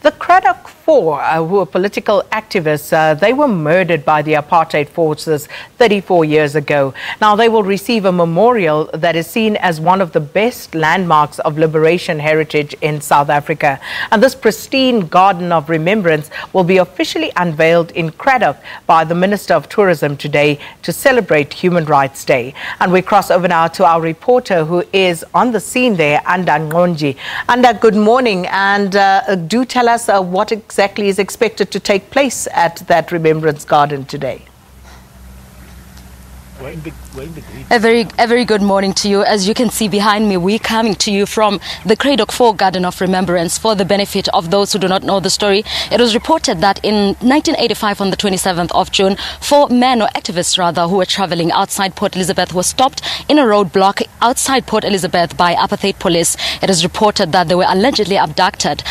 The Cradock Four, who are political activists, they were murdered by the apartheid forces 34 years ago. Now they will receive a memorial that is seen as one of the best landmarks of liberation heritage in South Africa. And this pristine garden of remembrance will be officially unveiled in Cradock by the Minister of Tourism today to celebrate Human Rights Day. And we cross over now to our reporter who is on the scene there, Anda Nqonji. Anda, good morning, and do tell us what exactly is expected to take place at that Remembrance Garden today. A very good morning to you. As you can see behind me, we're coming to you from the Cradock Four Garden of Remembrance. For the benefit of those who do not know the story, it was reported that in 1985, on the 27th of June, 4 men, or activists rather, who were traveling outside Port Elizabeth were stopped in a roadblock outside Port Elizabeth by apartheid police. It is reported that they were allegedly abducted,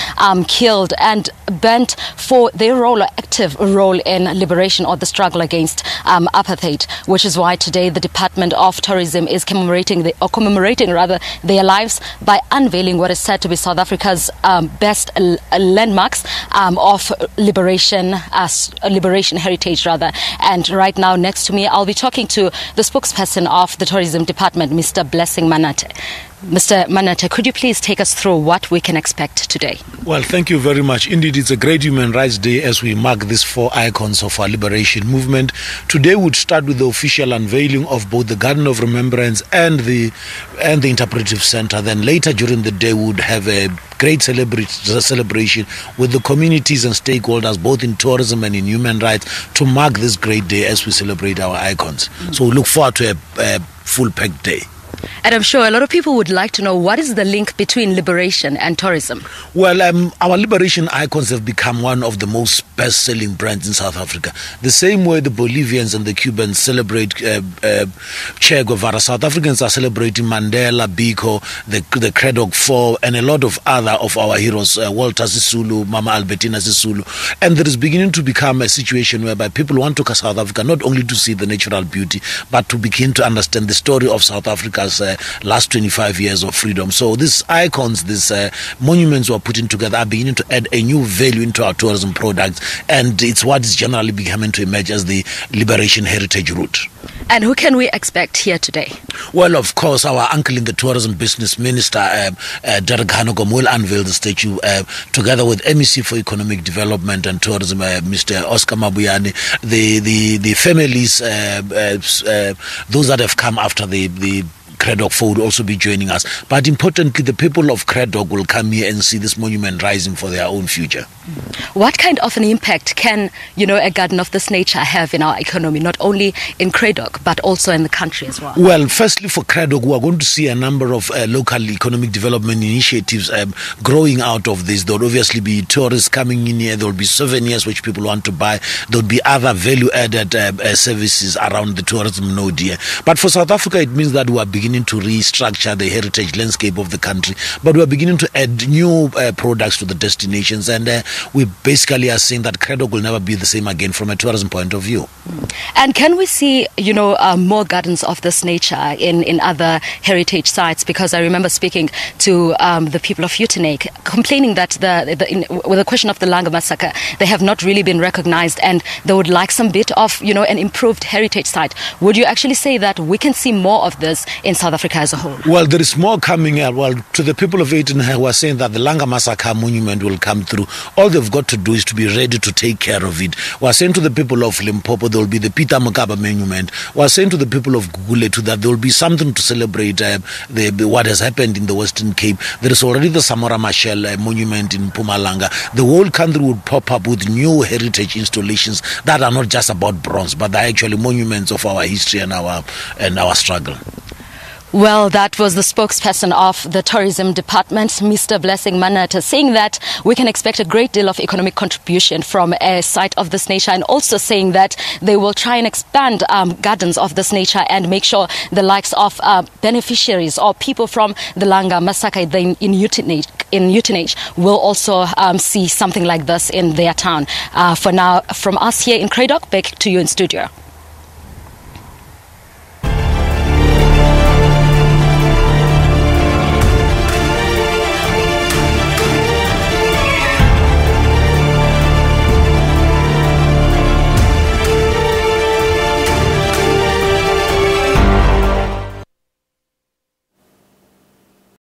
killed and burnt for their active role in liberation or the struggle against apartheid, which is why today the Department of Tourism is commemorating their lives by unveiling what is said to be South Africa's best landmarks of liberation heritage rather. And right now next to me I'll be talking to the spokesperson of the Tourism Department, Mr. Blessing Manate. Mr. Manate, could you please take us through what we can expect today? Well, thank you very much. Indeed, it's a great Human Rights Day as we mark these 4 icons of our liberation movement. Today would start with the official unveiling of both the Garden of Remembrance and the Interpretive Center. Then later during the day we would have a great celebration with the communities and stakeholders both in tourism and in human rights to mark this great day as we celebrate our icons. So we look forward to a full-packed day. And I'm sure a lot of people would like to know, what is the link between liberation and tourism? Well, our liberation icons have become one of the most best-selling brands in South Africa. The same way the Bolivians and the Cubans celebrate Che Guevara, South Africans are celebrating Mandela, Biko, the Cradock Four, and a lot of other of our heroes, Walter Sisulu, Mama Albertina Sisulu. And there is beginning to become a situation whereby people want to come to South Africa not only to see the natural beauty, but to begin to understand the story of South Africa's last 25 years of freedom. So these icons, these monuments we are putting together are beginning to add a new value into our tourism products, and it's what is generally becoming to emerge as the liberation heritage route. And who can we expect here today? Well, of course, our uncle in the tourism business, Minister Derek Hanogom, will unveil the statue together with MEC for Economic Development and Tourism, Mr. Oscar Mabuyane. The families, those that have come after the Cradock Four will also be joining us. But importantly, the people of Cradock will come here and see this monument rising for their own future. What kind of an impact can, a garden of this nature have in our economy, not only in Cradock, but also in the country as well? Well, firstly, for Cradock, we are going to see a number of local economic development initiatives growing out of this. There will obviously be tourists coming in here. There will be souvenirs which people want to buy. There will be other value-added services around the tourism node here. But for South Africa, it means that we are beginning to restructure the heritage landscape of the country, but we are beginning to add new products to the destinations, and we basically are saying that Cradock will never be the same again from a tourism point of view. And can we see, more gardens of this nature in other heritage sites? Because I remember speaking to the people of Uitenhage, complaining that with the question of the Langa massacre, they have not really been recognized, and they would like some bit of, an improved heritage site. Would you actually say that we can see more of this in South Africa as a whole? Well, there is more coming out. Well, to the people of Uitenhage who are saying that the Langa massacre monument will come through, all they've got to do is to be ready to take care of it. We are saying to the people of Limpopo there will be the Peter Mokaba monument. We are saying to the people of Gugulethu that there will be something to celebrate what has happened in the Western Cape. There is already the Samora Machel monument in Mpumalanga. The whole country would pop up with new heritage installations that are not just about bronze, but they're actually monuments of our history and our struggle. Well, that was the spokesperson of the Tourism Department, Mr. Blessing Manate, saying that we can expect a great deal of economic contribution from a site of this nature, and also saying that they will try and expand gardens of this nature and make sure the likes of beneficiaries or people from the Langa massacre in Uitenhage will also see something like this in their town. For now, from us here in Cradock, back to you in studio.